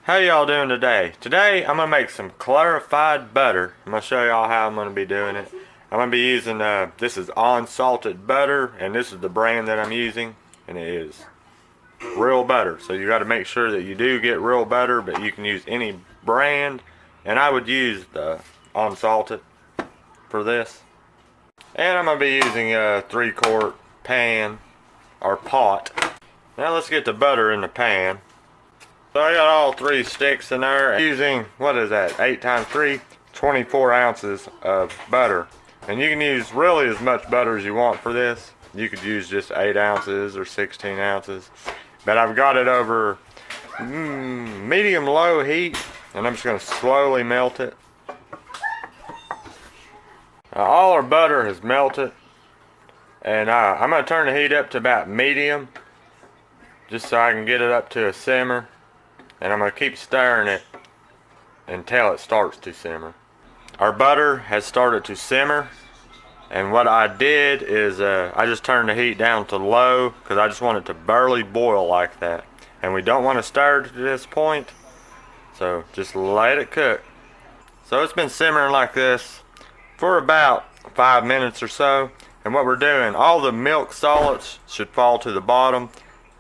How y'all doing today? Today I'm going to make some clarified butter. I'm going to show y'all how I'm going to be doing it. I'm going to be using, this is unsalted butter, and this is the brand that I'm using, and it is real butter. So you got to make sure that you do get real butter, but you can use any brand, and I would use the unsalted for this. And I'm going to be using a 3-quart pan or pot. Now let's get the butter in the pan. So I got all 3 sticks in there using, what is that, 8 times 3, 24 ounces of butter. And you can use really as much butter as you want for this. You could use just 8 ounces or 16 ounces. But I've got it over medium-low heat, and I'm just going to slowly melt it. All our butter has melted, and I'm going to turn the heat up to about medium, just so I can get it up to a simmer. And I'm going to keep stirring it until it starts to simmer. Our butter has started to simmer, and what I did is I just turned the heat down to low because I just want it to barely boil like that. And we don't want to stir to this point, so just let it cook. So it's been simmering like this for about 5 minutes or so, and what we're doing, all the milk solids should fall to the bottom,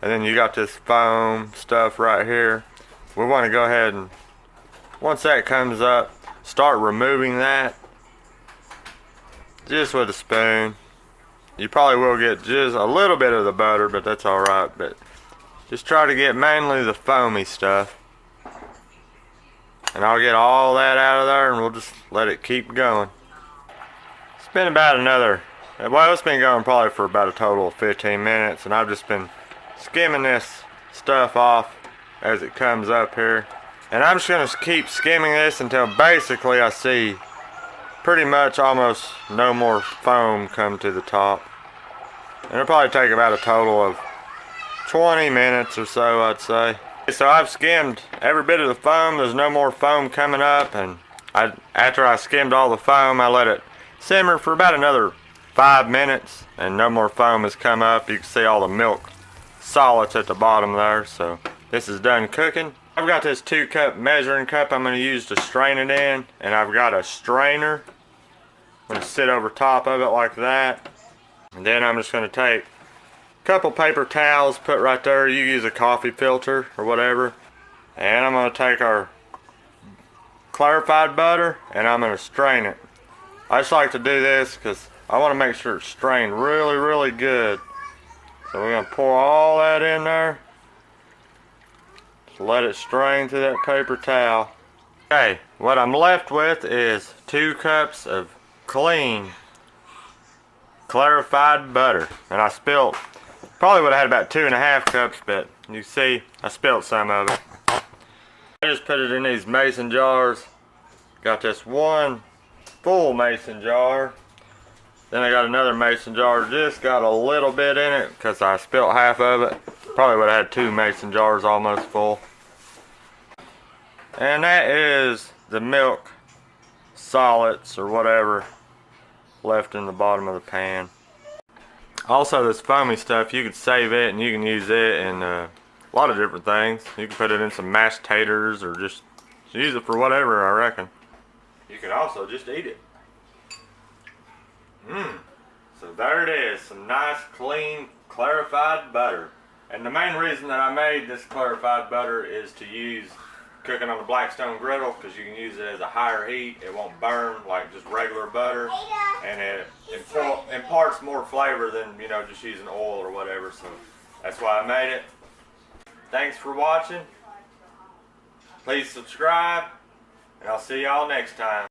and then you got this foam stuff right here. We want to go ahead and, once that comes up, start removing that just with a spoon. You probably will get just a little bit of the butter, but that's alright. But just try to get mainly the foamy stuff. And I'll get all that out of there, and we'll just let it keep going. It's been about it's been going probably for about a total of 15 minutes, and I've just been skimming this stuff off as it comes up here, and I'm just going to keep skimming this until basically I see pretty much almost no more foam come to the top. And it'll probably take about a total of 20 minutes or so, I'd say. So I've skimmed every bit of the foam. There's no more foam coming up, and after I skimmed all the foam, I let it simmer for about another 5 minutes, and no more foam has come up. You can see all the milk solids at the bottom there. So this is done cooking. I've got this 2-cup measuring cup I'm going to use to strain it in, and I've got a strainer. I'm going to sit over top of it like that, and then I'm just going to take a couple paper towels, put right there. You use a coffee filter or whatever, and I'm going to take our clarified butter and I'm going to strain it. I just like to do this because I want to make sure it's strained really, really good. So we're going to pour all that in there. Let it strain through that paper towel. Okay, what I'm left with is 2 cups of clean clarified butter, and I spilled, probably would have had about 2.5 cups, but you see I spilled some of it. I just put it in these mason jars. Got this one full mason jar, then I got another mason jar, just got a little bit in it because I spilled half of it. Probably would have had 2 mason jars almost full. And that is the milk solids or whatever left in the bottom of the pan. Also, this foamy stuff, you could save it and you can use it in a lot of different things. You can put it in some mashed taters or just use it for whatever, I reckon. You could also just eat it. So there it is, some nice clean clarified butter. And the main reason that I made this clarified butter is to use cooking on a Blackstone griddle, because you can use it as a higher heat. It won't burn like just regular butter, and it imparts more flavor than, you know, just using oil or whatever. So that's why I made it. Thanks for watching. Please subscribe, and I'll see y'all next time.